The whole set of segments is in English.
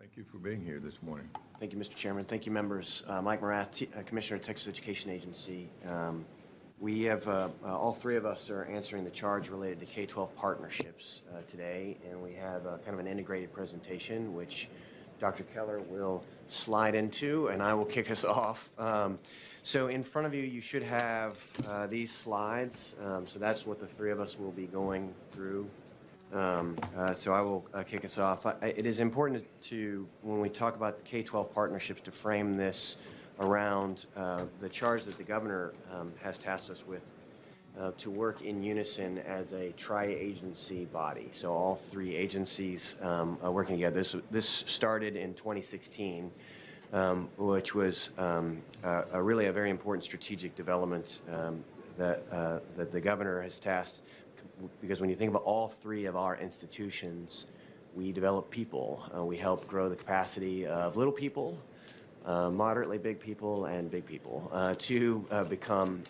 Thank you for being here this morning. Thank you, Mr. Chairman. Thank you, members. Mike Morath, Commissioner of Texas Education Agency. We have, all three of us are answering the charge related to K-12 partnerships today, and we have kind of an integrated presentation, which Dr. Keller will slide into, and I will kick us off. So in front of you, you should have these slides. So that's what the three of us will be going through. So I will kick us off. It is important to, when we talk about K-12 partnerships, to frame this around the charge that the governor has tasked us with to work in unison as a tri-agency body. So all three agencies working together. This started in 2016, which was really a very important strategic development that the governor has tasked. Because when you think about all three of our institutions, we develop people. We help grow the capacity of little people, moderately big people, and big people to become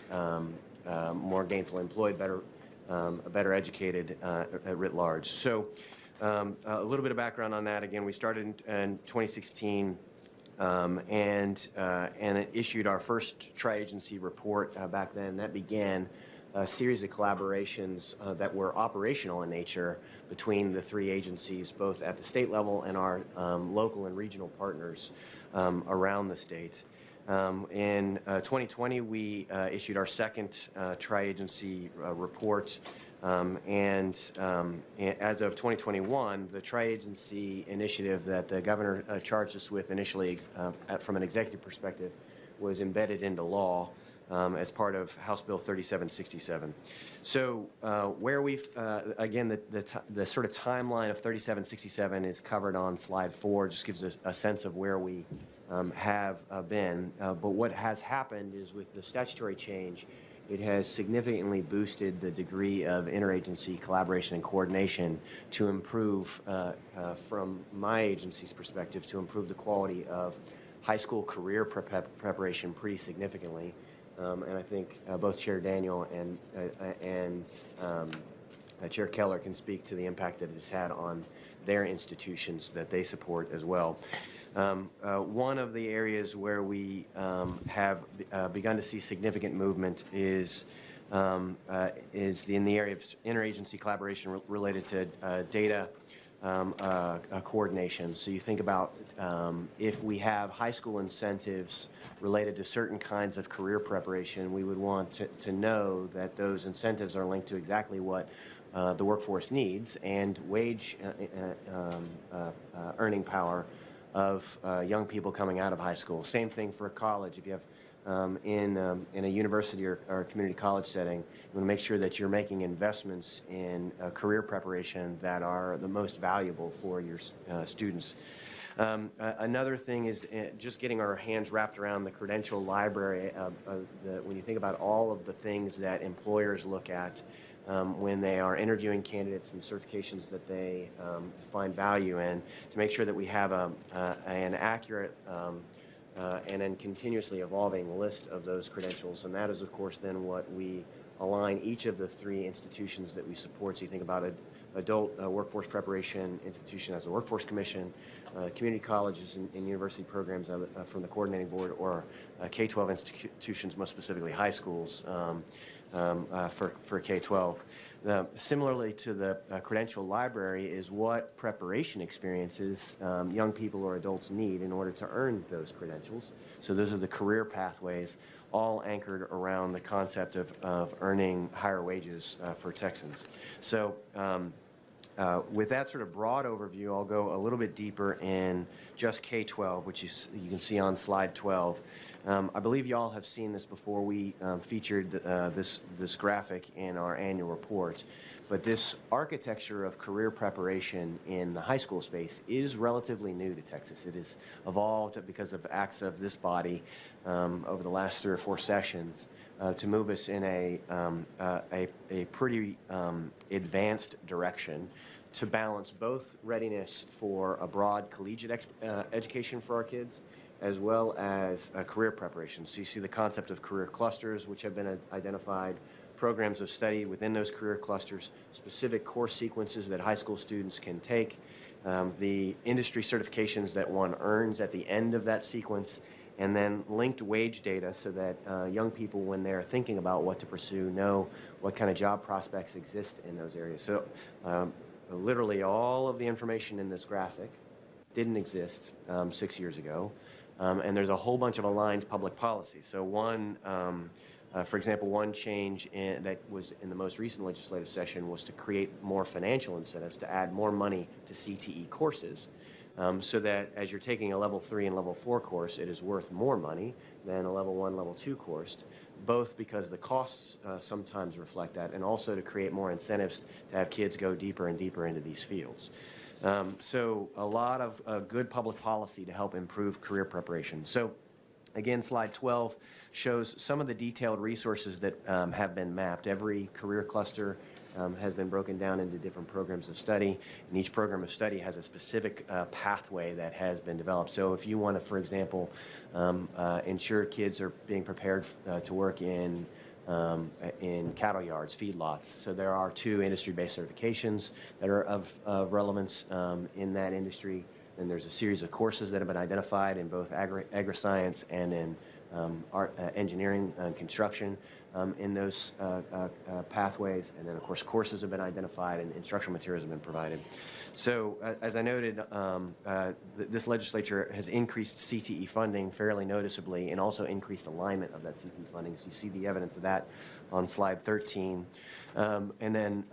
more gainfully employed, better educated writ large. So a little bit of background on that. Again, we started in 2016 and it issued our first tri-agency report back then. That began a series of collaborations that were operational in nature between the three agencies, both at the state level and our local and regional partners around the state. In 2020, we issued our second tri-agency report, and as of 2021, the tri-agency initiative that the governor charged us with initially from an executive perspective was embedded into law as part of House Bill 3767. So where we've, again, the sort of timeline of 3767 is covered on slide 4, just gives us a sense of where we have been. But what has happened is with the statutory change, it has significantly boosted the degree of interagency collaboration and coordination to improve, from my agency's perspective, to improve the quality of high school career preparation pretty significantly. And I think both Chair Daniel and Chair Keller can speak to the impact that it has had on their institutions that they support as well. One of the areas where we have begun to see significant movement is in the area of interagency collaboration related to data coordination. So you think about if we have high school incentives related to certain kinds of career preparation, we would want to know that those incentives are linked to exactly what the workforce needs and wage earning power of young people coming out of high school. Same thing for college. If you have in a university or community college setting, you want to make sure that you're making investments in career preparation that are the most valuable for your students. Another thing is just getting our hands wrapped around the credential library. When you think about all of the things that employers look at when they are interviewing candidates and certifications that they find value in, to make sure that we have an accurate and then continuously evolving list of those credentials. And that is, of course, then what we align each of the three institutions that we support. So you think about an adult workforce preparation institution as a workforce commission, community colleges and university programs from the coordinating board, or K-12 institutions, most specifically high schools for K-12. Similarly to the credential library is what preparation experiences young people or adults need in order to earn those credentials. So those are the career pathways, all anchored around the concept of earning higher wages for Texans. So with that sort of broad overview, I'll go a little bit deeper in just K-12, which you can see on slide 12. I believe you all have seen this before. We featured this graphic in our annual report. But this architecture of career preparation in the high school space is relatively new to Texas. It has evolved because of acts of this body over the last 3 or 4 sessions to move us in a pretty advanced direction to balance both readiness for a broad collegiate education for our kids, as well as career preparation. So you see the concept of career clusters, which have been identified programs of study within those career clusters, specific course sequences that high school students can take, the industry certifications that one earns at the end of that sequence, and then linked wage data so that young people, when they're thinking about what to pursue, know what kind of job prospects exist in those areas. So literally all of the information in this graphic didn't exist 6 years ago, and there's a whole bunch of aligned public policy. So for example, one change that was in the most recent legislative session was to create more financial incentives to add more money to CTE courses, so that as you're taking a level 3 and level 4 course, it is worth more money than a level 1, level 2 course, both because the costs sometimes reflect that, and also to create more incentives to have kids go deeper and deeper into these fields. So a lot of good public policy to help improve career preparation. So again, slide 12 shows some of the detailed resources that have been mapped. Every career cluster has been broken down into different programs of study, and each program of study has a specific pathway that has been developed. So if you want to, for example, ensure kids are being prepared to work in cattle yards, feedlots. So there are 2 industry-based certifications that are of relevance in that industry. And there's a series of courses that have been identified in both agri-science and in engineering and construction in those pathways. And then, of course, courses have been identified and instructional materials have been provided. So as I noted, this legislature has increased CTE funding fairly noticeably and also increased alignment of that CTE funding. So you see the evidence of that on slide 13. And then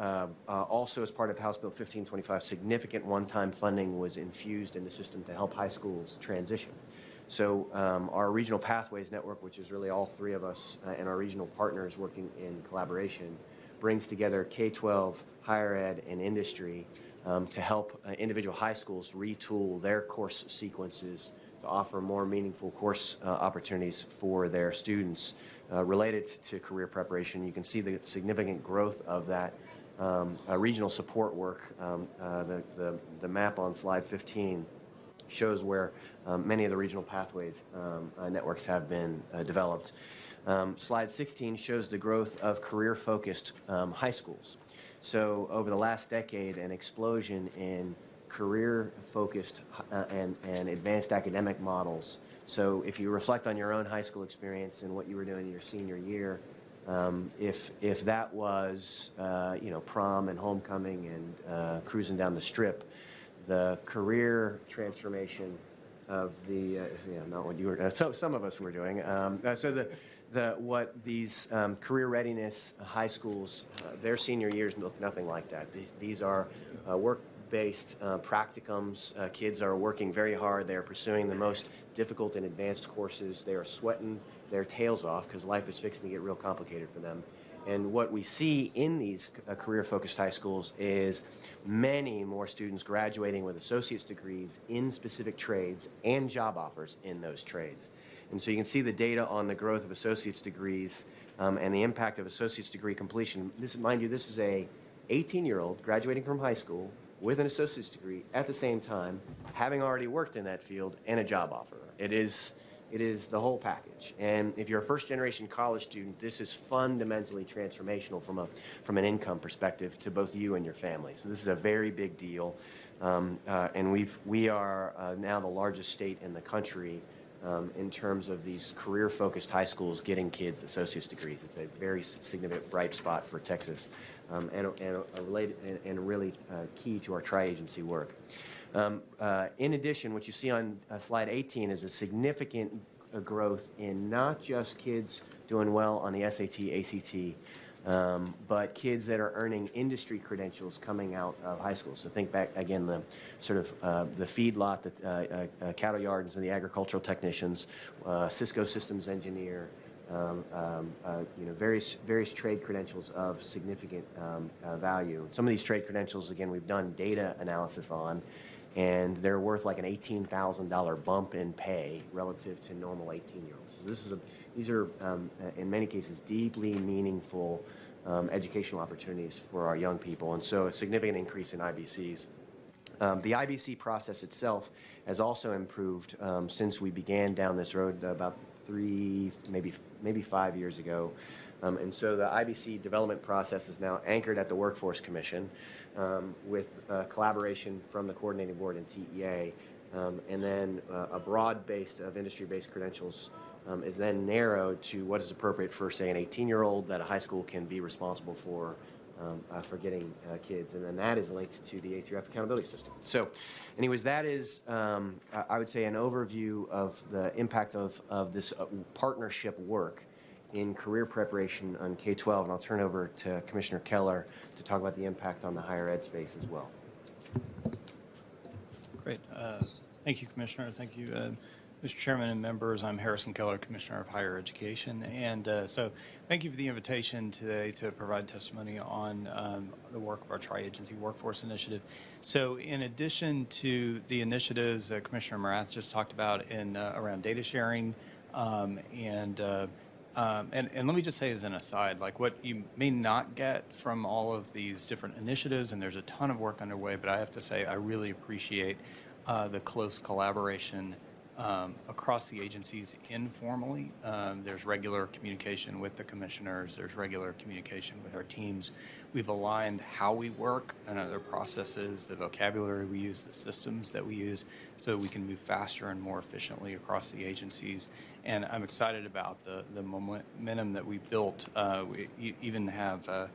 also as part of House Bill 1525, significant one-time funding was infused in the system to help high schools transition. So our Regional Pathways Network, which is really all 3 of us and our regional partners working in collaboration, brings together K-12, higher ed, and industry to help individual high schools retool their course sequences to offer more meaningful course opportunities for their students related to career preparation. You can see the significant growth of that regional support work. The map on slide 15 shows where many of the regional pathways networks have been developed. Slide 16 shows the growth of career-focused high schools. So over the last decade, an explosion in career-focused and advanced academic models. So if you reflect on your own high school experience and what you were doing in your senior year, if that was prom and homecoming and cruising down the strip, the career transformation of the not what you were so some of us were doing. So what these career readiness high schools, their senior years look nothing like that. These are work-based practicums. Kids are working very hard. They are pursuing the most difficult and advanced courses. They are sweating their tails off because life is fixing to get real complicated for them. And what we see in these career-focused high schools is many more students graduating with associate's degrees in specific trades and job offers in those trades. And so you can see the data on the growth of associate's degrees and the impact of associate's degree completion. Mind you, this is a 18-year-old graduating from high school with an associate's degree at the same time, having already worked in that field and a job offer. It is the whole package. And if you're a first-generation college student, this is fundamentally transformational from an income perspective to both you and your family. So this is a very big deal. And we are now the largest state in the country in terms of these career-focused high schools getting kids associate's degrees. It's a very significant bright spot for Texas and really key to our tri-agency work. In addition, what you see on slide 18 is a significant growth in not just kids doing well on the SAT, ACT, but kids that are earning industry credentials coming out of high school. So think back again, the sort of the feedlot, the cattle yard, and some of the agricultural technicians, Cisco systems engineer, various trade credentials of significant value. Some of these trade credentials, again, we've done data analysis on, and they're worth like an $18,000 bump in pay relative to normal 18-year-olds. So these are in many cases deeply meaningful educational opportunities for our young people, and so a significant increase in IBCs. The IBC process itself has also improved since we began down this road about 3, maybe 5 years ago. And so the IBC development process is now anchored at the Workforce Commission with collaboration from the Coordinating Board and TEA. And then a broad base of industry-based credentials is then narrowed to what is appropriate for, say, an 18-year-old that a high school can be responsible for getting kids. And then that is linked to the A3F accountability system. So anyways, that is, I would say, an overview of the impact of this partnership work in career preparation on K-12. And I'll turn over to Commissioner Keller to talk about the impact on the higher ed space as well. Great. Thank you, Commissioner. Thank you, Mr. Chairman and members. I'm Harrison Keller, Commissioner of Higher Education. And so thank you for the invitation today to provide testimony on the work of our Tri-Agency Workforce Initiative. So in addition to the initiatives that Commissioner Morath just talked about in around data sharing, and let me just say as an aside, like what you may not get from all of these different initiatives, and there's a ton of work underway, but I have to say I really appreciate the close collaboration across the agencies informally. There's regular communication with the commissioners. There's regular communication with our teams. We've aligned how we work and other processes, the vocabulary we use, the systems that we use, so we can move faster and more efficiently across the agencies. And I'm excited about the momentum that we built. We even have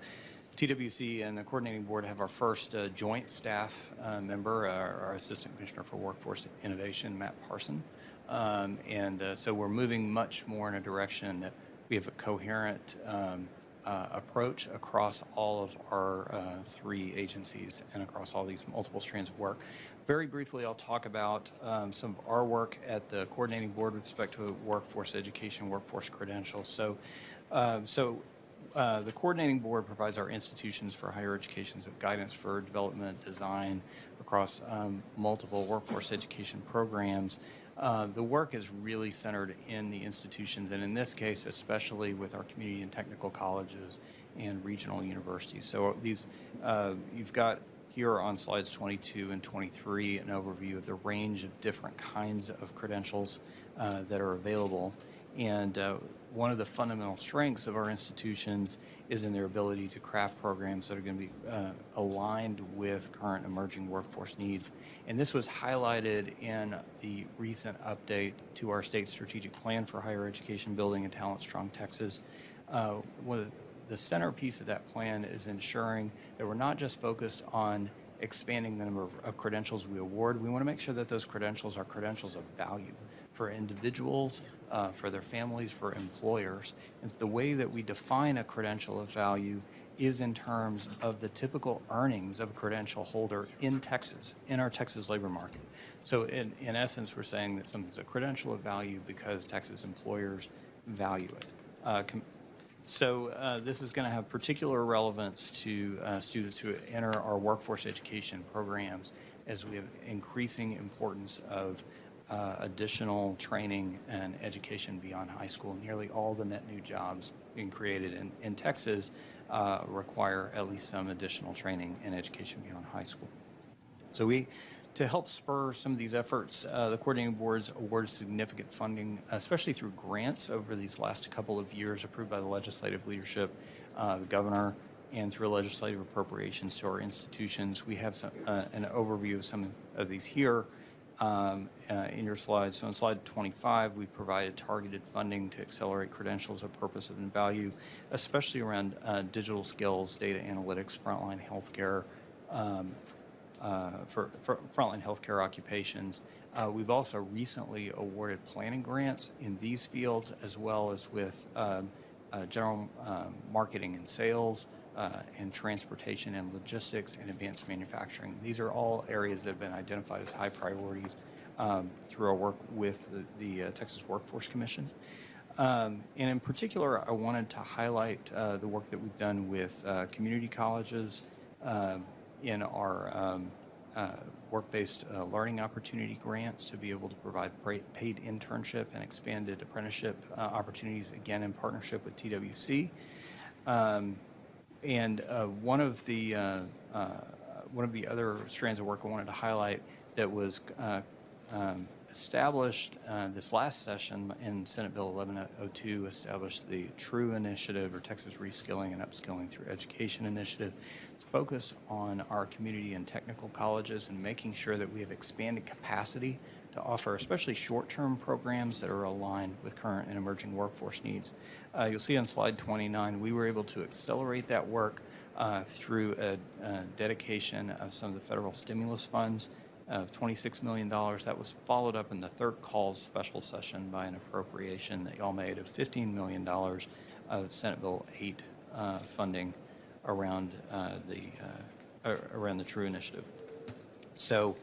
TWC and the Coordinating Board have our first joint staff member, our Assistant Commissioner for Workforce Innovation, Matt Parson. So we're moving much more in a direction that we have a coherent approach across all of our three agencies and across all these multiple strands of work. Very briefly, I'll talk about some of our work at the Coordinating Board with respect to workforce education, workforce credentials. The Coordinating Board provides our institutions for higher education with guidance for development, design across multiple workforce education programs. The work is really centered in the institutions, and in this case, especially with our community and technical colleges and regional universities. So these, you've got here on slides 22 and 23 an overview of the range of different kinds of credentials that are available. And one of the fundamental strengths of our institutions is in their ability to craft programs that are going to be aligned with current emerging workforce needs. And this was highlighted in the recent update to our state strategic plan for higher education, building a talent strong Texas. The centerpiece of that plan is ensuring that we're not just focused on expanding the number of credentials we award. We want to make sure that those credentials are credentials of value for individuals, for their families, for employers. And the way that we define a credential of value is in terms of the typical earnings of a credential holder in Texas, in our Texas labor market. So in essence, we're saying that something's a credential of value because Texas employers value it. This is going to have particular relevance to students who enter our workforce education programs as we have increasing importance of additional training and education beyond high school. Nearly all the net new jobs being created in Texas require at least some additional training and education beyond high school. So to help spur some of these efforts, the Coordinating Board's awarded significant funding, especially through grants over these last couple of years approved by the legislative leadership, the governor, and through legislative appropriations to our institutions. We have an overview of some of these here in your slides. So on slide 25, we provided targeted funding to accelerate credentials of purpose and value, especially around digital skills, data analytics, frontline healthcare, for frontline healthcare occupations. We've also recently awarded planning grants in these fields, as well as with general marketing and sales, and transportation and logistics and advanced manufacturing. These are all areas that have been identified as high priorities through our work with the Texas Workforce Commission. And in particular, I wanted to highlight the work that we've done with community colleges in our work-based learning opportunity grants to be able to provide paid internship and expanded apprenticeship opportunities, again in partnership with TWC. And one of the other strands of work I wanted to highlight that was established this last session in Senate Bill 1102, established the TRUE Initiative, or Texas Reskilling and Upskilling Through Education Initiative. It's focused on our community and technical colleges and making sure that we have expanded capacity to offer especially short-term programs that are aligned with current and emerging workforce needs. You'll see on slide 29, we were able to accelerate that work through a dedication of some of the federal stimulus funds of $26 million. That was followed up in the third call's special session by an appropriation that y'all made of $15 million of Senate Bill 8 funding around the TRUE Initiative. So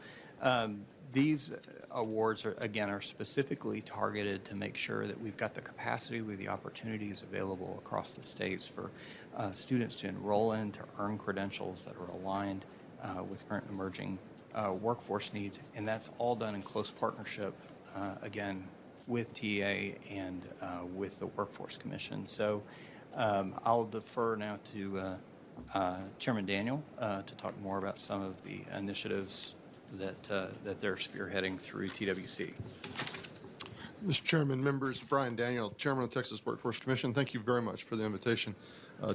these awards are specifically targeted to make sure that we've got the capacity with the opportunities available across the states for students to enroll in, to earn credentials that are aligned with current and emerging workforce needs, and that's all done in close partnership, again, with TA and with the Workforce Commission. So I'll defer now to Chairman Daniel to talk more about some of the initiatives that they're spearheading through TWC. Mr. Chairman, members, Brian Daniel, Chairman of the Texas Workforce Commission, thank you very much for the invitation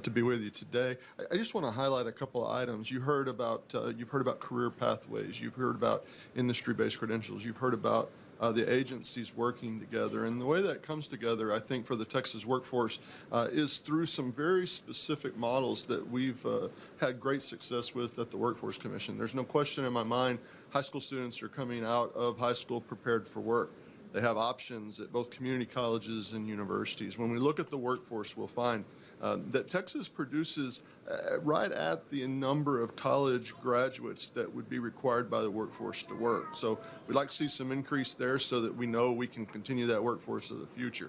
to be with you today. I just want to highlight a couple of items. You've heard about career pathways. You've heard about industry-based credentials. You've heard about the agencies working together. And the way that comes together, I think, for the Texas workforce is through some very specific models that we've had great success with at the Workforce Commission. There's no question in my mind, high school students are coming out of high school prepared for work. They have options at both community colleges and universities. When we look at the workforce, we'll find that Texas produces right at the number of college graduates that would be required by the workforce to work. So we'd like to see some increase there so that we know we can continue that workforce of the future.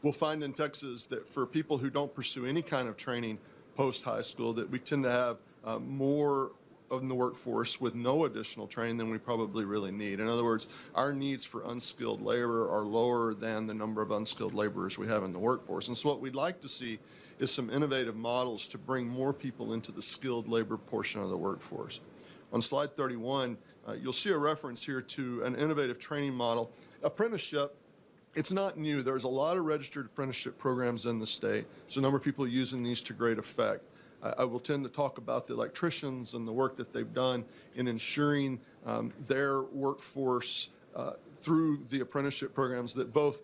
We'll find in Texas that for people who don't pursue any kind of training post-high school, that we tend to have more in the workforce with no additional training than we probably really need. In other words, our needs for unskilled labor are lower than the number of unskilled laborers we have in the workforce. And so what we'd like to see is some innovative models to bring more people into the skilled labor portion of the workforce. On slide 31, you'll see a reference here to an innovative training model. Apprenticeship, it's not new. There's a lot of registered apprenticeship programs in the state. There's a number of people using these to great effect. I will tend to talk about the electricians and the work that they've done in ensuring their workforce through the apprenticeship programs that both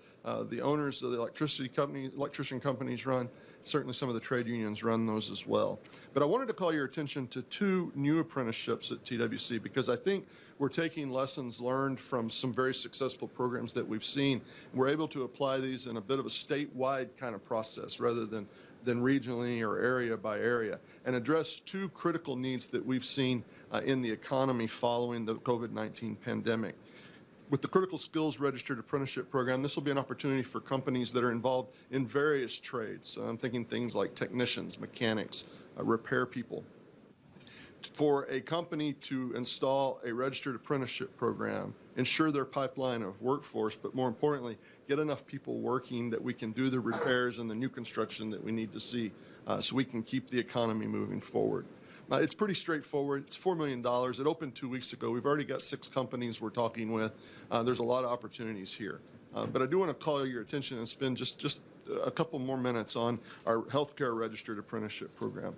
the owners of the electrician companies run. Certainly some of the trade unions run those as well. But I wanted to call your attention to two new apprenticeships at TWC because I think we're taking lessons learned from some very successful programs that we've seen. We're able to apply these in a bit of a statewide kind of process rather than regionally or area by area, and address two critical needs that we've seen in the economy following the COVID-19 pandemic. With the Critical Skills Registered Apprenticeship Program, this will be an opportunity for companies that are involved in various trades. I'm thinking things like technicians, mechanics, repair people. For a company to install a registered apprenticeship program, ensure their pipeline of workforce, but more importantly, get enough people working that we can do the repairs and the new construction that we need to see so we can keep the economy moving forward. It's pretty straightforward. It's $4 million. It opened 2 weeks ago. We've already got 6 companies we're talking with. There's a lot of opportunities here. But I do want to call your attention and spend just a couple more minutes on our healthcare registered apprenticeship program.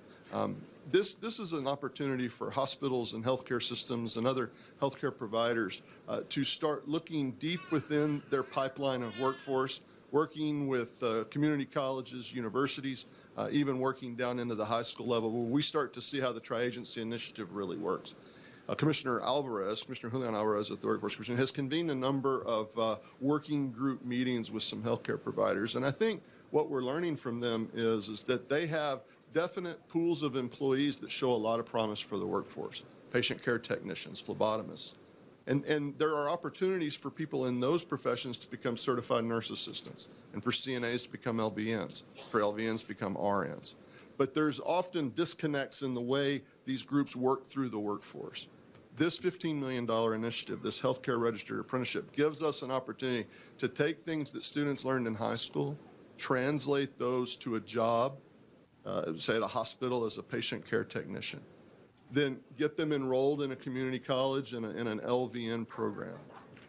This is an opportunity for hospitals and healthcare systems and other healthcare providers to start looking deep within their pipeline of workforce, working with community colleges, universities, even working down into the high school level, where we start to see how the tri-agency initiative really works. Commissioner Julian Alvarez at the Workforce Commission has convened a number of working group meetings with some healthcare providers, and I think what we're learning from them is that they have definite pools of employees that show a lot of promise for the workforce. Patient care technicians, phlebotomists. And there are opportunities for people in those professions to become certified nurse assistants and for CNAs to become LVNs, for LVNs to become RNs. But there's often disconnects in the way these groups work through the workforce. This $15 million initiative, this healthcare registered apprenticeship, gives us an opportunity to take things that students learned in high school, translate those to a job, say at a hospital as a patient care technician, then get them enrolled in a community college and an LVN program.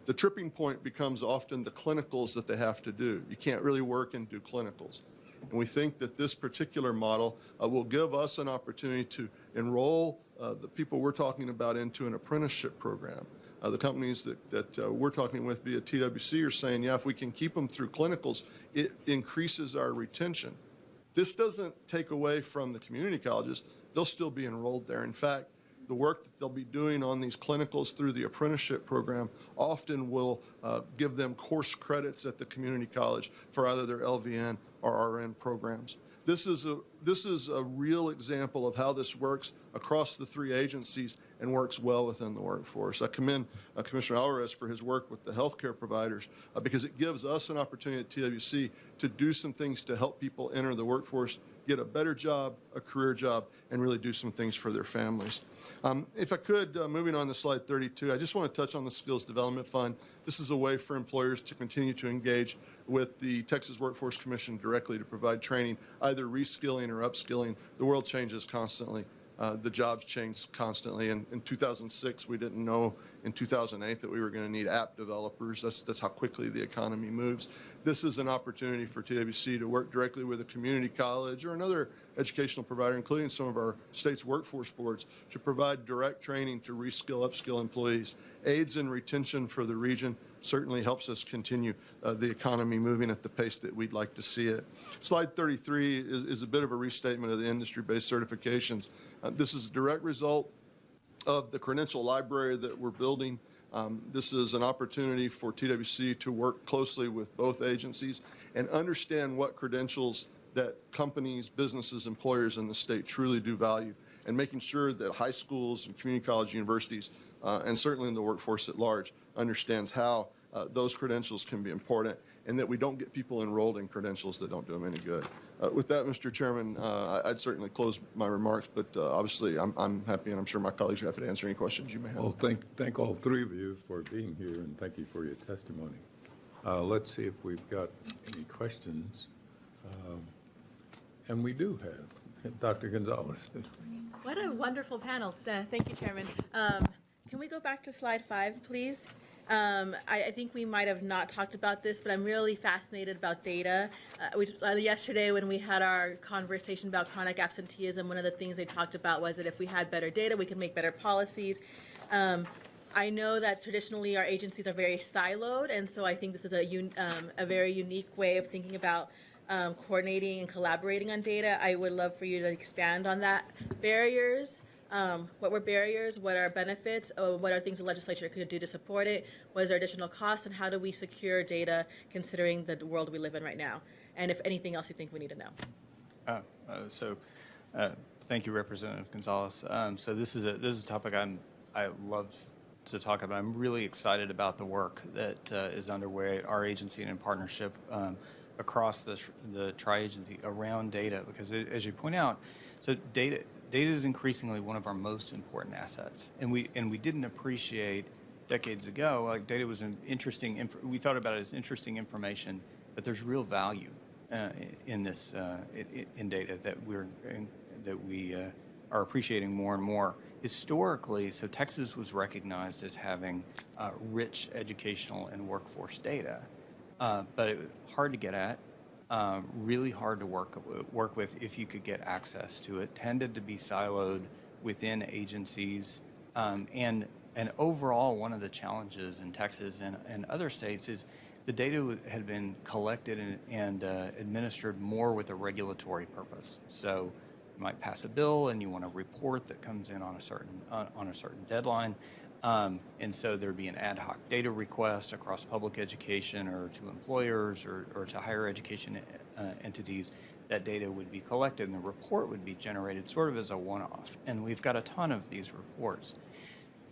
The tripping point becomes often the clinicals that they have to do. You can't really work and do clinicals. And we think that this particular model will give us an opportunity to enroll the people we're talking about into an apprenticeship program. The companies that we're talking with via TWC are saying, yeah, if we can keep them through clinicals, it increases our retention. This doesn't take away from the community colleges. They'll still be enrolled there. In fact, the work that they'll be doing on these clinicals through the apprenticeship program often will give them course credits at the community college for either their LVN or RN programs. This is a real example of how this works across the three agencies and works well within the workforce. I commend Commissioner Alvarez for his work with the healthcare providers because it gives us an opportunity at TWC to do some things to help people enter the workforce, get a better job, a career job, and really do some things for their families. If I could, moving on to slide 32, I just want to touch on the Skills Development Fund. This is a way for employers to continue to engage with the Texas Workforce Commission directly to provide training, either reskilling or upskilling. The world changes constantly. The jobs change constantly. And in 2006, we didn't know in 2008 that we were going to need app developers. That's how quickly the economy moves. This is an opportunity for TWC to work directly with a community college or another educational provider, including some of our state's workforce boards, to provide direct training to reskill, upskill employees. Aids in retention for the region certainly helps us continue the economy moving at the pace that we'd like to see it. Slide 33 is a bit of a restatement of the industry-based certifications. This is a direct result of the credential library that we're building. This is an opportunity for TWC to work closely with both agencies and understand what credentials that companies, businesses, employers in the state truly do value, and making sure that high schools and community college universities, and certainly in the workforce at large, understands how those credentials can be important, and that we don't get people enrolled in credentials that don't do them any good. With that, Mr. Chairman, I'd certainly close my remarks, but obviously I'm happy, and I'm sure my colleagues are happy to answer any questions you may have. Well, thank all three of you for being here, and thank you for your testimony. Let's see if we've got any questions. And we do have Dr. Gonzalez. What a wonderful panel. Thank you, Chairman. Can we go back to slide 5, please? I think we might have not talked about this, but I'm really fascinated about data. Yesterday when we had our conversation about chronic absenteeism, one of the things they talked about was that if we had better data, we could make better policies. I know that traditionally our agencies are very siloed, and so I think this is a very unique way of thinking about coordinating and collaborating on data. I would love for you to expand on that. Barriers. What were barriers? What are benefits? What are things the legislature could do to support it? What is there additional costs? And how do we secure data considering the world we live in right now? And if anything else you think we need to know. Thank you, Representative Gonzalez. So this is a topic I love to talk about. I'm really excited about the work that is underway at our agency and in partnership across the tri-agency around data, because as you point out, so data is increasingly one of our most important assets, and we didn't appreciate decades ago, like data was an interesting. We thought about it as interesting information, but there's real value in this in data that we are appreciating more and more. Historically, so Texas was recognized as having rich educational and workforce data, but it was hard to get at. Really hard to work with if you could get access to it. Tended to be siloed within agencies, and overall one of the challenges in Texas and other states is the data had been collected and administered more with a regulatory purpose. So you might pass a bill and you want a report that comes in on a certain deadline. And so there'd be an ad hoc data request across public education or to employers or to higher education entities. That data would be collected and the report would be generated sort of as a one-off. And we've got a ton of these reports.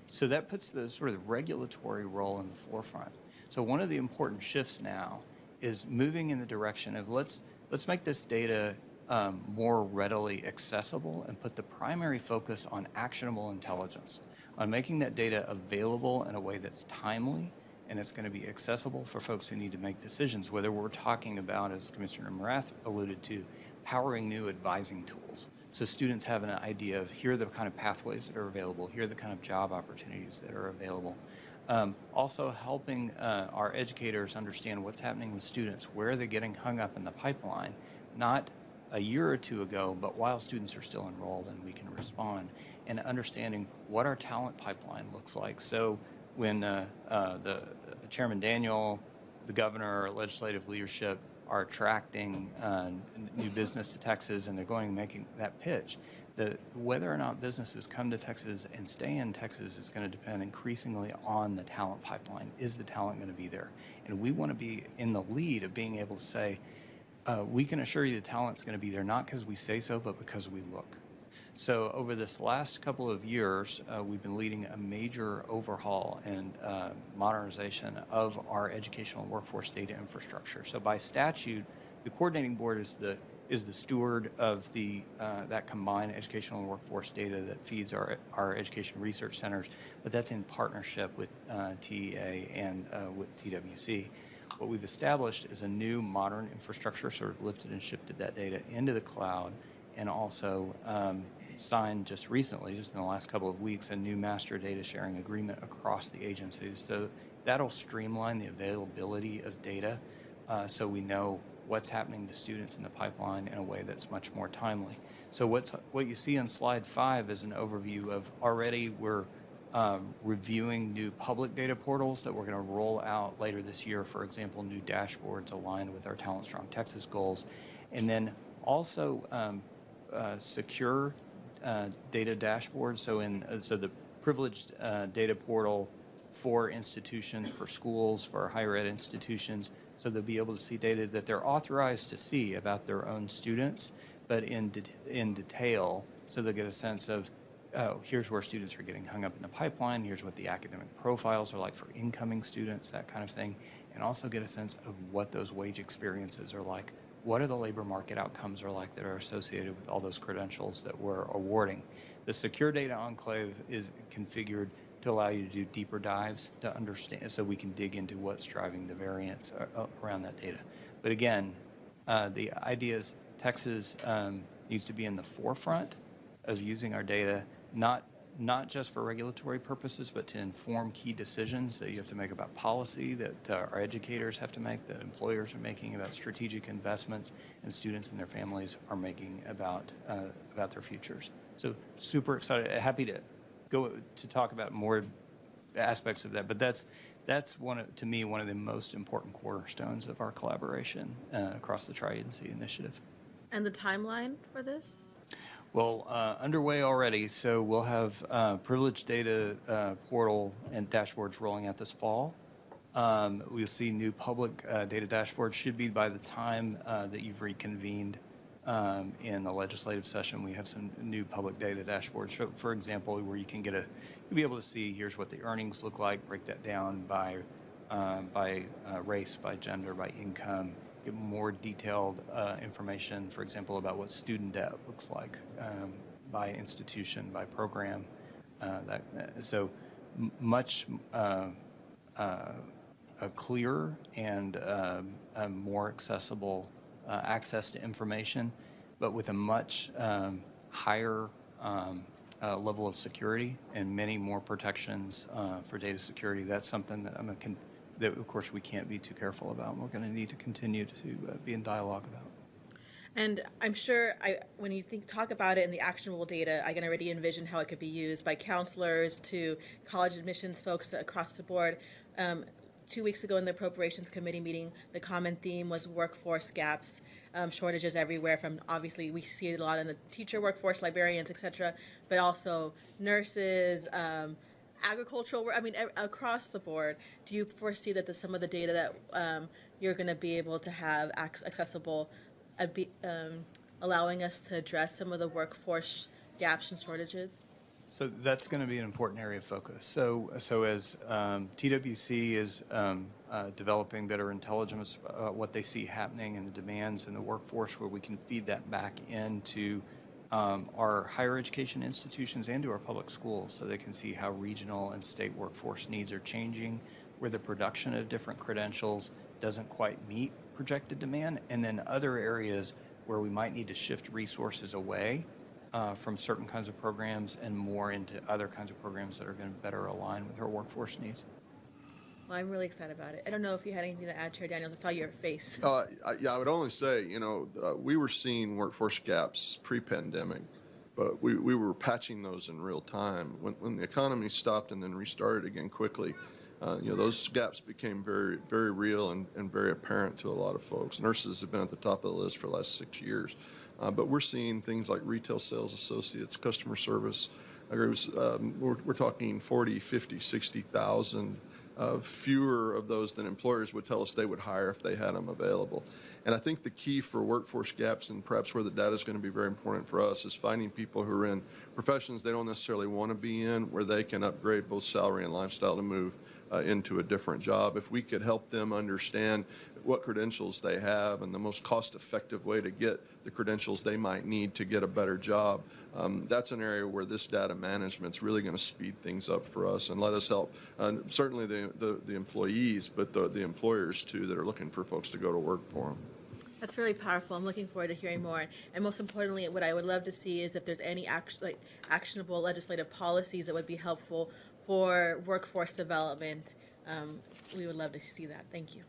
So that puts the sort of regulatory role in the forefront. So one of the important shifts now is moving in the direction of let's make this data more readily accessible and put the primary focus on actionable intelligence, on making that data available in a way that's timely and it's going to be accessible for folks who need to make decisions, whether we're talking about, as Commissioner Morath alluded to, powering new advising tools. So students have an idea of here are the kind of pathways that are available, here are the kind of job opportunities that are available. Also helping our educators understand what's happening with students, where are they getting hung up in the pipeline, not a year or two ago, but while students are still enrolled and we can respond, and understanding what our talent pipeline looks like. So when the Chairman Daniel, the governor, legislative leadership are attracting new business to Texas and they're going making that pitch, whether or not businesses come to Texas and stay in Texas is going to depend increasingly on the talent pipeline. Is the talent going to be there? And we want to be in the lead of being able to say, we can assure you the talent's going to be there, not because we say so, but because we look. So over this last couple of years, we've been leading a major overhaul and modernization of our educational and workforce data infrastructure. So by statute, the coordinating board is the steward of that combined educational and workforce data that feeds our education research centers, but that's in partnership with TEA and with TWC. What we've established is a new modern infrastructure, sort of lifted and shifted that data into the cloud, and also signed just recently, just in the last couple of weeks, a new master data sharing agreement across the agencies. So that'll streamline the availability of data so we know what's happening to students in the pipeline in a way that's much more timely. So what you see on slide 5 is an overview of already we're reviewing new public data portals that we're going to roll out later this year. For example, new dashboards aligned with our Talent Strong Texas goals. And then also secure data dashboards. So the privileged data portal for institutions, for schools, for higher ed institutions, so they'll be able to see data that they're authorized to see about their own students, but in detail, so they'll get a sense of, here's where students are getting hung up in the pipeline, here's what the academic profiles are like for incoming students, that kind of thing, and also get a sense of what those wage experiences are like. What are the labor market outcomes are like that are associated with all those credentials that we're awarding? The Secure Data Enclave is configured to allow you to do deeper dives to understand, so we can dig into what's driving the variance around that data. But again, the idea is Texas needs to be in the forefront of using our data, not just for regulatory purposes, but to inform key decisions that you have to make about policy, that our educators have to make, that employers are making about strategic investments, and students and their families are making about their futures. So super excited, happy to go to talk about more aspects of that, but that's to me one of the most important cornerstones of our collaboration across the Tri-Agency Initiative. And the timeline for this? Well, underway already. So we'll have privileged data portal and dashboards rolling out this fall. We'll see new public data dashboards should be by the time that you've reconvened in the legislative session. We have some new public data dashboards. So, for example, where you can you'll be able to see here's what the earnings look like, break that down by race, by gender, by income. Get more detailed information, for example, about what student debt looks like by institution, by program. Much clearer and more accessible access to information, but with a much higher level of security and many more protections for data security. That's something that that of course we can't be too careful about, and we're going to need to continue to be in dialogue about. And I'm sure when you talk about it in the actionable data, I can already envision how it could be used by counselors to college admissions folks across the board. 2 weeks ago in the Appropriations Committee meeting, the common theme was workforce gaps, shortages everywhere from, obviously, we see it a lot in the teacher workforce, librarians, et cetera, but also nurses, agricultural, across the board. Do you foresee that some of the data that you're going to be able to have accessible, allowing us to address some of the workforce gaps and shortages? So that's going to be an important area of focus. So as TWC is developing better intelligence, what they see happening and the demands in the workforce, where we can feed that back into our higher education institutions and to our public schools, so they can see how regional and state workforce needs are changing, where the production of different credentials doesn't quite meet projected demand, and then other areas where we might need to shift resources away from certain kinds of programs and more into other kinds of programs that are going to better align with our workforce needs. Well, I'm really excited about it. I don't know if you had anything to add, Chair Daniels. I saw your face. Yeah, I would only say, we were seeing workforce gaps pre-pandemic, but we were patching those in real time. When the economy stopped and then restarted again quickly, those gaps became very, very real and very apparent to a lot of folks. Nurses have been at the top of the list for the last 6 years, but we're seeing things like retail sales associates, customer service. We're talking 40, 50, 60,000. Fewer of those than employers would tell us they would hire if they had them available. And I think the key for workforce gaps, and perhaps where the data is going to be very important for us, is finding people who are in professions they don't necessarily want to be in, where they can upgrade both salary and lifestyle to move into a different job. If we could help them understand what credentials they have and the most cost-effective way to get the credentials they might need to get a better job, that's an area where this data management is really going to speed things up for us and let us help certainly the employees, but the employers too that are looking for folks to go to work for them. That's really powerful. I'm looking forward to hearing more. And most importantly, what I would love to see is if there's any actionable legislative policies that would be helpful for workforce development. We would love to see that. Thank you.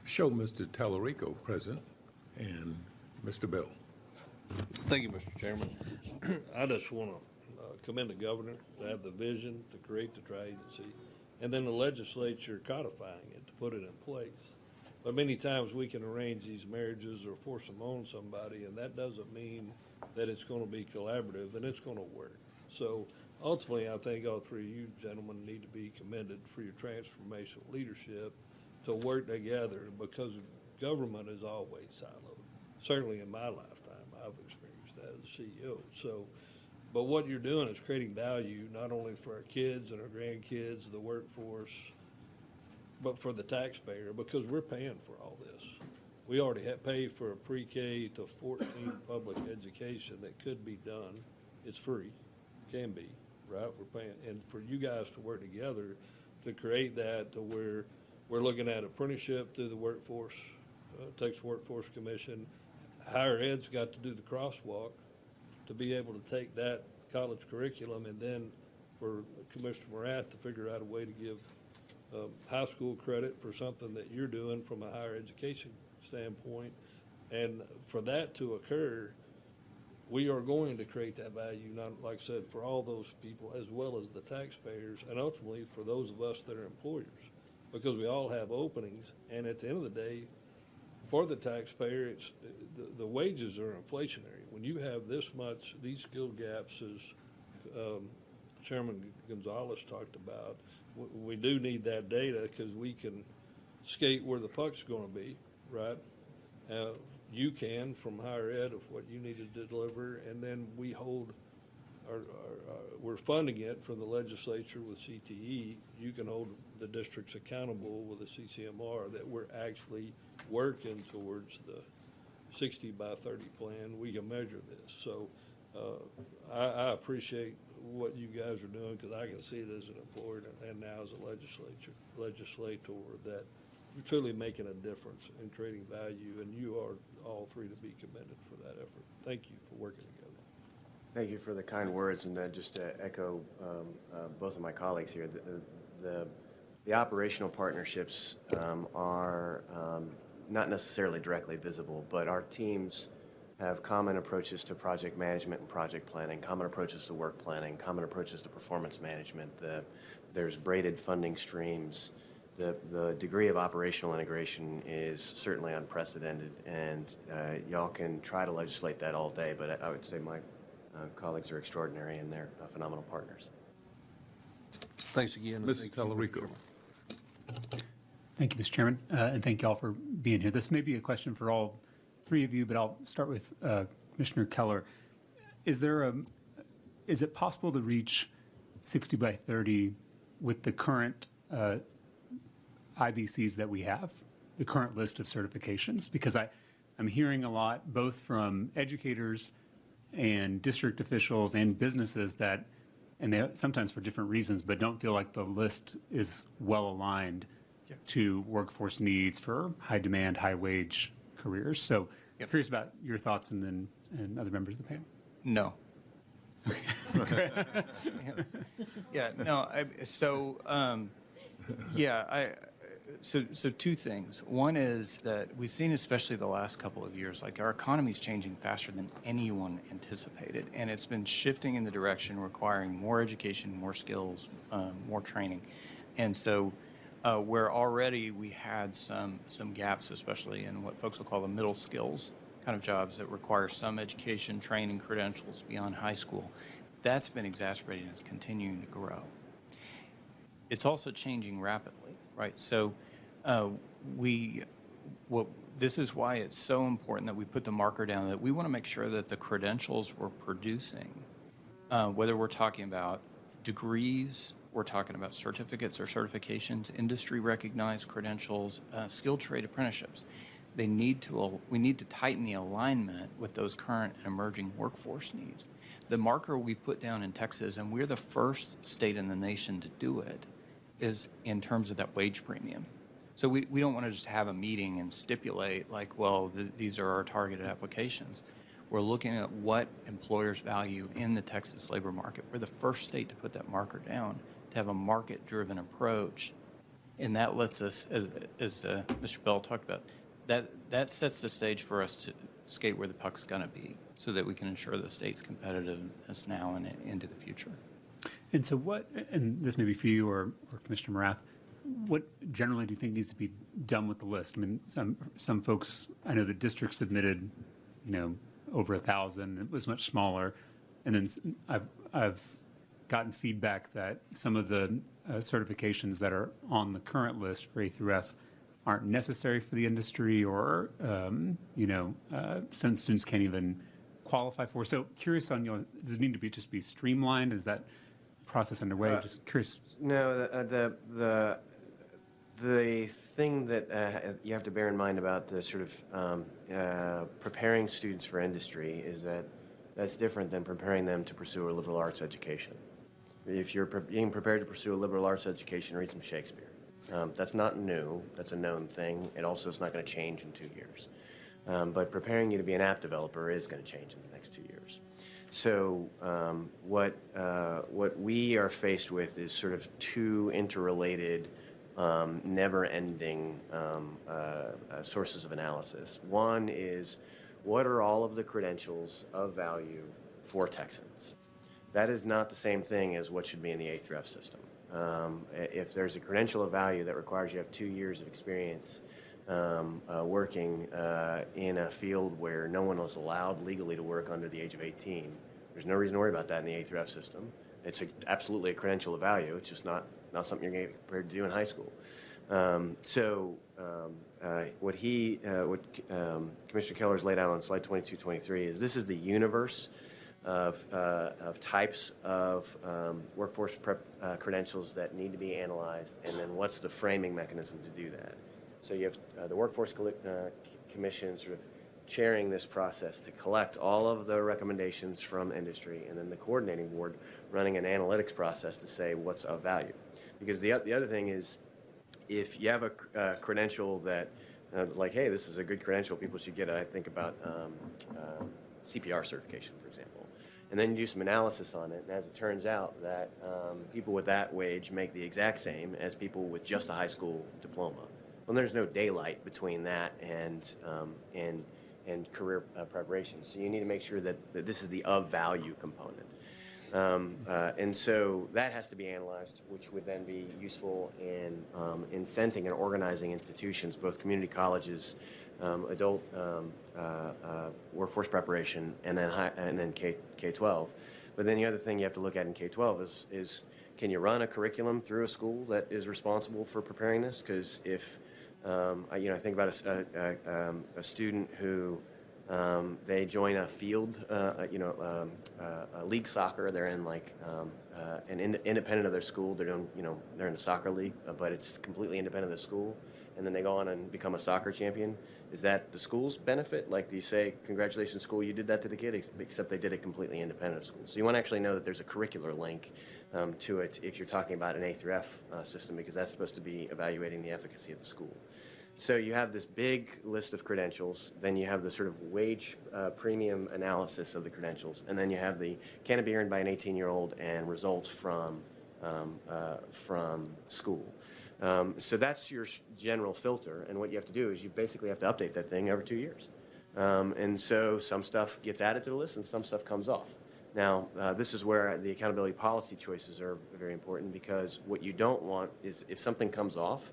Show Mr. Tallarico present and Mr. Bell. Thank you, Mr. Chairman. I just want to commend the governor to have the vision to create the tri-agency, and then the legislature codifying it to put it in place. But many times we can arrange these marriages or force them on somebody, and that doesn't mean that it's going to be collaborative and it's going to work. So ultimately, I think all three of you gentlemen need to be commended for your transformational leadership to work together, because government is always siloed. Certainly in my lifetime, I've experienced that as a CEO. So, but what you're doing is creating value not only for our kids and our grandkids, the workforce, but for the taxpayer, because we're paying for all this. We already have paid for a pre-K to 14 public education that could be done. It's free, can be, right? We're paying, and for you guys to work together to create that to where we're looking at apprenticeship through the workforce, Texas Workforce Commission. Higher Ed's got to do the crosswalk to be able to take that college curriculum, and then for Commissioner Morath to figure out a way to give high school credit for something that you're doing from a higher education standpoint. And for that to occur, we are going to create that value, not, like I said, for all those people as well as the taxpayers, and ultimately for those of us that are employers, because we all have openings. And at the end of the day, for the taxpayer, it's the wages are inflationary. When you have this much, these skill gaps, as Chairman Gonzalez talked about, we do need that data because we can skate where the puck's going to be, right? You can from higher ed of what you needed to deliver, and then we hold we're funding it from the legislature with CTE. You can hold the districts accountable with a CCMR that we're actually working towards the 60 by 30 plan. We can measure this. So I appreciate what you guys are doing, because I can see it as an employer and now as a legislator that you're truly making a difference in creating value, and you are all three to be commended for that effort. Thank you for working together. Thank you for the kind words, and just to echo both of my colleagues here, the operational partnerships are not necessarily directly visible, but our teams have common approaches to project management and project planning, common approaches to work planning, common approaches to performance management. There's braided funding streams. The degree of operational integration is certainly unprecedented, and y'all can try to legislate that all day, but I would say my colleagues are extraordinary, and they're phenomenal partners. Thanks again. Mrs. Tallarico. Thank you, Mr. Chairman, and thank you all for being here. This may be a question for all three of you, but I'll start with Commissioner Keller. Is it possible to reach 60 by 30 with the current IBCs that we have, the current list of certifications? Because I'm hearing a lot, both from educators and district officials and businesses and they sometimes for different reasons, but don't feel like the list is well aligned to workforce needs for high demand, high wage careers. So curious about your thoughts, and other members of the panel. No. Yeah, no. Yeah, so two things. One is that we've seen, especially the last couple of years, like our economy's changing faster than anyone anticipated, and it's been shifting in the direction requiring more education, more skills, more training, and so where already we had some gaps, especially in what folks will call the middle skills kind of jobs that require some education, training, credentials beyond high school, that's been exacerbated and is continuing to grow. It's also changing rapidly, right? So this is why it's so important that we put the marker down, that we want to make sure that the credentials we're producing, whether we're talking about degrees, we're talking about certificates or certifications, industry recognized credentials, skilled trade apprenticeships, we need to tighten the alignment with those current and emerging workforce needs. The marker we put down in Texas, and we're the first state in the nation to do it, is in terms of that wage premium. So we don't want to just have a meeting and stipulate like, well, these are our targeted applications. We're looking at what employers value in the Texas labor market. We're the first state to put that marker down, to have a market-driven approach. And that lets us, as Mr. Bell talked about, that sets the stage for us to skate where the puck's going to be, so that we can ensure the state's competitiveness now and into the future. And so and this may be for you or Commissioner Morath, what generally do you think needs to be done with the list? I mean, some folks, I know the district submitted, over 1,000. It was much smaller. And then I've gotten feedback that some of the certifications that are on the current list for A through F aren't necessary for the industry, or, some students can't even qualify for. So curious on, does it need to just be streamlined? Is that process underway? Just curious. No, the thing that you have to bear in mind about the sort of preparing students for industry is that that's different than preparing them to pursue a liberal arts education. If you're being prepared to pursue a liberal arts education, read some Shakespeare. That's not new. That's a known thing. It also is not going to change in 2 years. But preparing you to be an app developer is going to change in the next 2 years. So what we are faced with is sort of two interrelated, never-ending sources of analysis. One is, what are all of the credentials of value for Texans? That is not the same thing as what should be in the A through F system. If there's a credential of value that requires you to have 2 years of experience working in a field where no one is allowed legally to work under the age of 18, there's no reason to worry about that in the A through F system. It's absolutely a credential of value. It's just not something you're going to be prepared to do in high school. What Commissioner Keller's laid out on slide 22-23 is this is the universe of types of workforce prep credentials that need to be analyzed, and then what's the framing mechanism to do that. So you have the Workforce Commission sort of chairing this process to collect all of the recommendations from industry, and then the coordinating board running an analytics process to say what's of value. Because the other thing is, if you have a credential that, like, hey, this is a good credential, people should get it. I think about CPR certification, for example. And then you do some analysis on it, and as it turns out that people with that wage make the exact same as people with just a high school diploma. Well, there's no daylight between that and career preparation. So you need to make sure that this is the of value component. And so that has to be analyzed, which would then be useful in incenting and organizing institutions, both community colleges, adult workforce preparation, and then K-12. But then the other thing you have to look at in K-12 is can you run a curriculum through a school that is responsible for preparing this? Because if I think about a student who they join a field, league soccer. They're in independent of their school. They're doing, they're in a soccer league, but it's completely independent of the school. And then they go on and become a soccer champion. Is that the school's benefit? Like, do you say, congratulations, school, you did that to the kid, except they did it completely independent of school. So you want to actually know that there's a curricular link to it if you're talking about an A through F system, because that's supposed to be evaluating the efficacy of the school. So you have this big list of credentials, then you have the sort of wage premium analysis of the credentials, and then you have the can it be earned by an 18-year-old and results from school. So that's your general filter, and what you have to do is you basically have to update that thing every 2 years. And so some stuff gets added to the list and some stuff comes off. Now, this is where the accountability policy choices are very important, because what you don't want is if something comes off,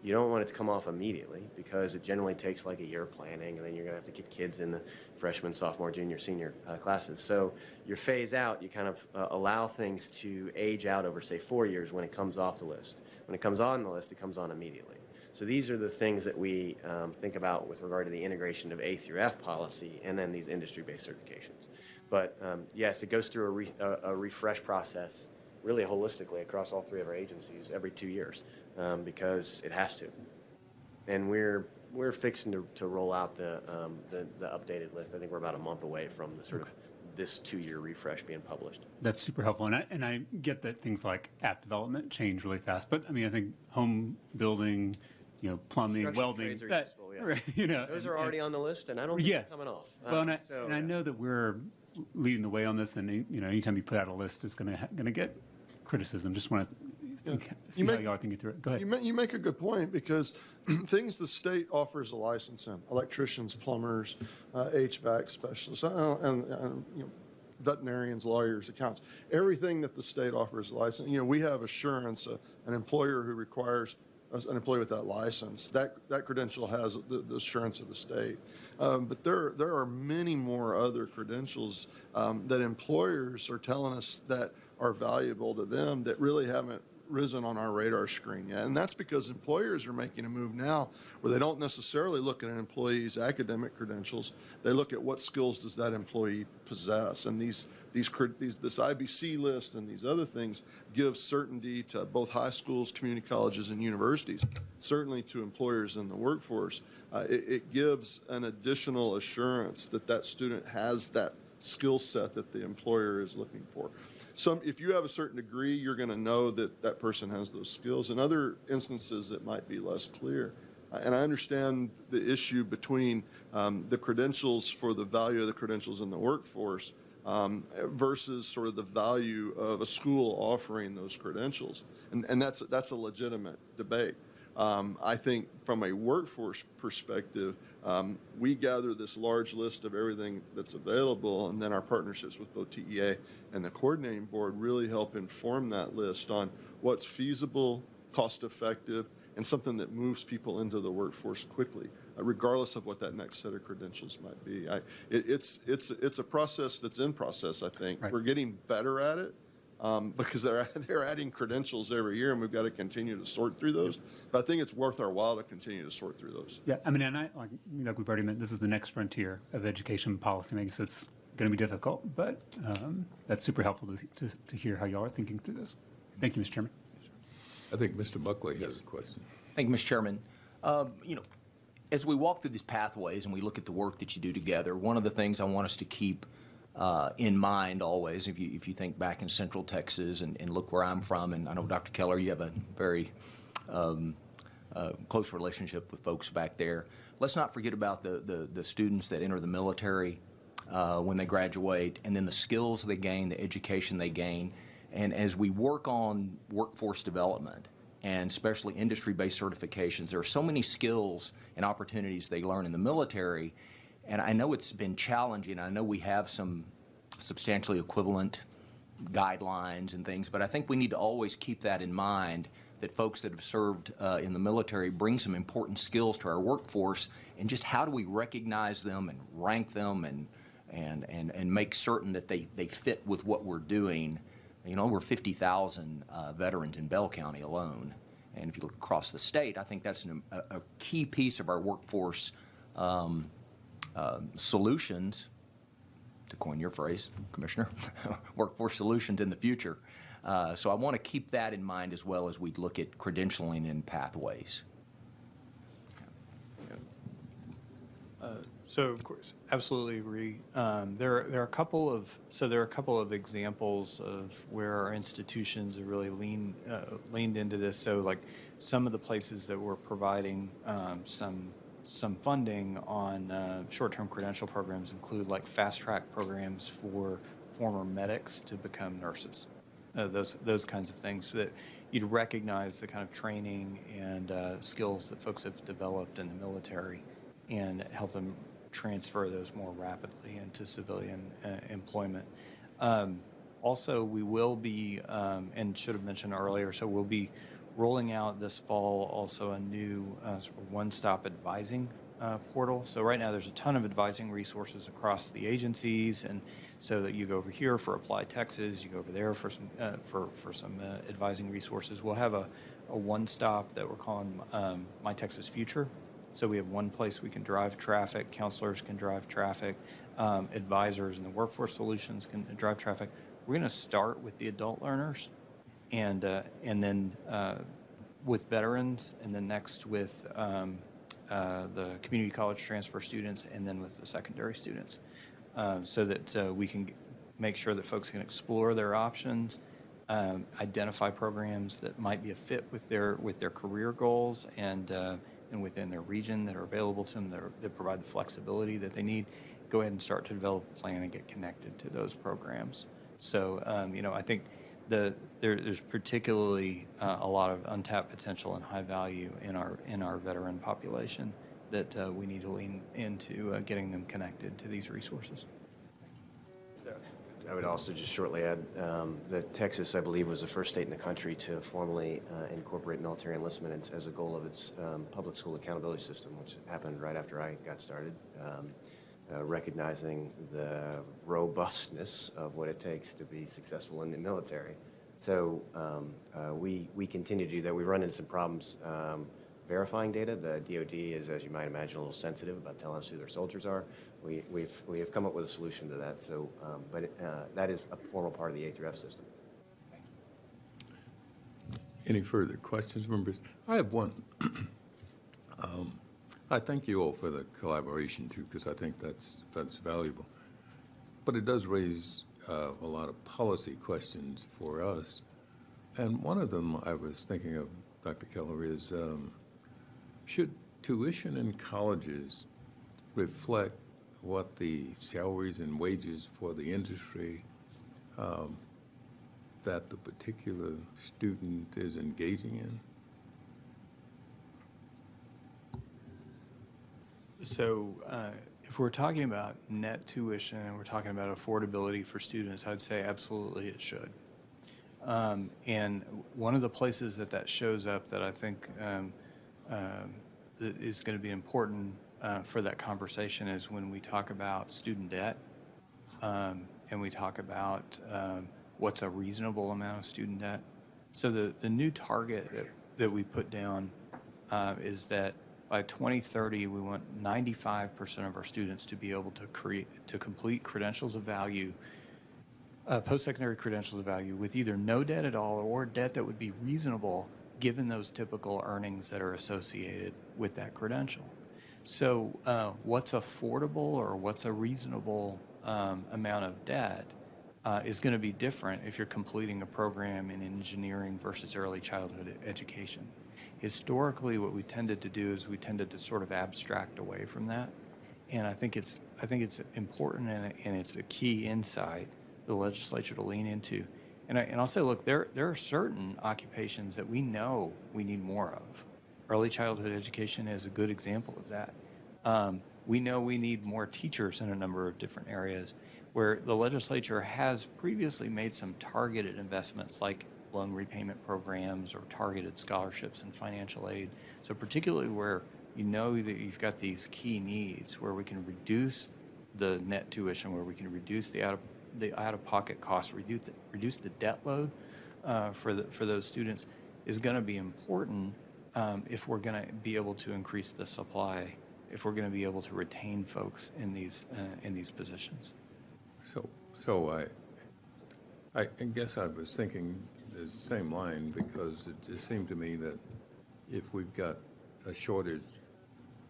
you don't want it to come off immediately, because it generally takes like a year of planning, and then you're going to have to get kids in the freshman, sophomore, junior, senior classes. So your phase out, you kind of allow things to age out over, say, 4 years when it comes off the list. When it comes on the list, it comes on immediately. So these are the things that we think about with regard to the integration of A through F policy and then these industry-based certifications. But yes, it goes through a refresh process really holistically across all 3 of our agencies every 2 years, because it has to. And we're fixing to roll out the updated list. I think we're about a month away from the sort of this 2-year refresh being published. That's super helpful, and I get that things like app development change really fast. But I mean, I think home building, plumbing, Construction welding, trades are that, useful, yeah. right, Those are already on the list, and I don't think yes. they're coming off. Well, and I know that we're leading the way on this, and anytime you put out a list, it's going to get criticism. Just want to see how y'all are thinking through it. Go ahead. You make a good point, because things the state offers a license in, electricians, plumbers, HVAC specialists, and veterinarians, lawyers, accountants, everything that the state offers a license. We have assurance, an employer who requires an employee with that license, that credential has the assurance of the state. But there are many more other credentials that employers are telling us that are valuable to them that really haven't risen on our radar screen yet. And that's because employers are making a move now where they don't necessarily look at an employee's academic credentials. They look at what skills does that employee possess. And this IBC list and these other things give certainty to both high schools, community colleges, and universities, certainly to employers in the workforce. It gives an additional assurance that that student has that skill set that the employer is looking for. If you have a certain degree, you're going to know that that person has those skills. In other instances, it might be less clear. And I understand the issue between the credentials for the value of the credentials in the workforce versus sort of the value of a school offering those credentials. And that's a legitimate debate. I think from a workforce perspective, we gather this large list of everything that's available, and then our partnerships with both TEA and the coordinating board really help inform that list on what's feasible, cost-effective, and something that moves people into the workforce quickly, regardless of what that next set of credentials might be. It's a process that's in process, I think. Right. We're getting better at it. Because they're adding credentials every year, and we've got to continue to sort through those. But I think it's worth our while to continue to sort through those. Yeah, I mean, and like we've already mentioned, this is the next frontier of education policymaking, so it's going to be difficult. But that's super helpful to hear how y'all are thinking through this. Thank you, Mr. Chairman. I think Mr. Buckley has a question. Thank you, Mr. Chairman. As we walk through these pathways and we look at the work that you do together, one of the things I want us to keep in mind always, if you think back in Central Texas and look where I'm from, and I know, Dr. Keller, you have a very close relationship with folks back there. Let's not forget about the students that enter the military when they graduate, and then the skills they gain, the education they gain. And as we work on workforce development, and especially industry-based certifications, there are so many skills and opportunities they learn in the military. And I know it's been challenging. I know we have some substantially equivalent guidelines and things, but I think we need to always keep that in mind, that folks that have served in the military bring some important skills to our workforce, and just how do we recognize them and rank them and make certain that they fit with what we're doing. We're 50,000 veterans in Bell County alone. And if you look across the state, I think that's a key piece of our workforce solutions, to coin your phrase, Commissioner, workforce solutions in the future. So I want to keep that in mind as well as we look at credentialing and pathways. So of course, absolutely agree. There are a couple of examples of where our institutions have really leaned into this. So like some of the places that we're providing some funding on short-term credential programs include like fast-track programs for former medics to become nurses. those kinds of things, so that you'd recognize the kind of training and skills that folks have developed in the military and help them transfer those more rapidly into civilian employment. Also, we will be, and should have mentioned earlier, so we'll be rolling out this fall also a new sort of one-stop advising portal. So right now there's a ton of advising resources across the agencies, and so that you go over here for Apply Texas, you go over there for some advising resources. We'll have a one-stop that we're calling My Texas Future. So we have one place we can drive traffic, counselors can drive traffic, advisors and the workforce solutions can drive traffic. We're going to start with the adult learners, and then with veterans, and then next with the community college transfer students, and then with the secondary students, so that we can make sure that folks can explore their options, identify programs that might be a fit with their career goals and within their region that are available to them, that provide the flexibility that they need. Go ahead and start to develop a plan and get connected to those programs. So, I think there's particularly a lot of untapped potential and high value in our veteran population that we need to lean into getting them connected to these resources. I would also just shortly add that Texas, I believe, was the first state in the country to formally incorporate military enlistment as a goal of its public school accountability system, which happened right after I got started. Recognizing the robustness of what it takes to be successful in the military. So we continue to do that. We run into some problems verifying data. The DoD is, as you might imagine, a little sensitive about telling us who their soldiers are. We have come up with a solution to that. So, but that is a formal part of the A through F system. Any further questions, members? I have one. I thank you all for the collaboration too, because I think that's valuable. But it does raise a lot of policy questions for us. And one of them I was thinking of, Dr. Keller, is should tuition in colleges reflect what the salaries and wages for the industry that the particular student is engaging in? So if we're talking about net tuition and we're talking about affordability for students, I'd say absolutely it should. And one of the places that shows up that I think is going to be important for that conversation is when we talk about student debt, and we talk about what's a reasonable amount of student debt. So the new target that we put down is that by 2030, we want 95% of our students to be able to complete credentials of value, post-secondary credentials of value, with either no debt at all or debt that would be reasonable given those typical earnings that are associated with that credential. So what's affordable or what's a reasonable amount of debt is going to be different if you're completing a program in engineering versus early childhood education. Historically, what we tended to do is we tended to sort of abstract away from that, and I think it's important, and it's a key insight the legislature to lean into. And I'll say, look, there are certain occupations that we know we need more of. Early childhood education is a good example of that. We know we need more teachers in a number of different areas where the legislature has previously made some targeted investments like loan repayment programs or targeted scholarships and financial aid. So particularly where you know that you've got these key needs where we can reduce the net tuition, where we can reduce the out-of-pocket costs, reduce the debt load for those students, is going to be important if we're going to be able to increase the supply, if we're going to be able to retain folks in these positions. So I guess I was thinking the same line, because it just seemed to me that if we've got a shortage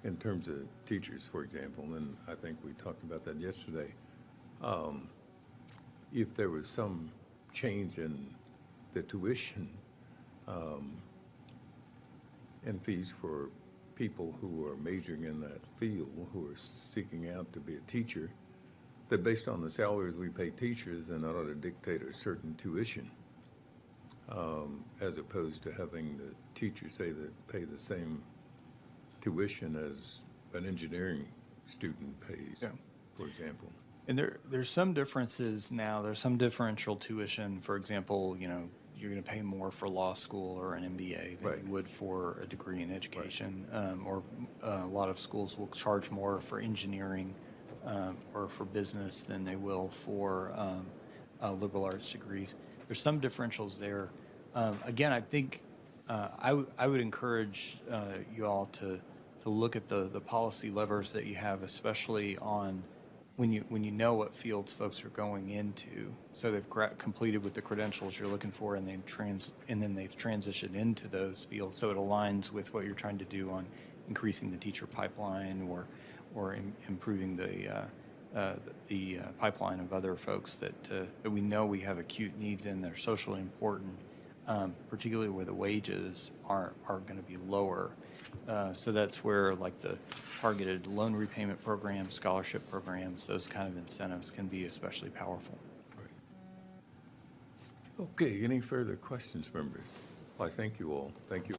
in terms of teachers, for example, and I think we talked about that yesterday, if there was some change in the tuition and fees for people who are majoring in that field, who are seeking out to be a teacher, that based on the salaries we pay teachers, then that ought to dictate a certain tuition as opposed to having the teacher say that pay the same tuition as an engineering student pays, Yeah. for example. And there's some differences now. There's some differential tuition. For example, you're going to pay more for law school or an MBA than Right. you would for a degree in education. Or a lot of schools will charge more for engineering or for business than they will for liberal arts degrees. There's some differentials there. Again, I think I would encourage you all to look at the policy levers that you have, especially on when you know what fields folks are going into. So they've completed with the credentials you're looking for, and then they've transitioned into those fields. So it aligns with what you're trying to do on increasing the teacher pipeline or improving the pipeline of other folks that we know we have acute needs in that are socially important, particularly where the wages are going to be lower. So that's where like the targeted loan repayment programs, scholarship programs, those kind of incentives can be especially powerful. Okay, any further questions, members? I thank you all. Thank you.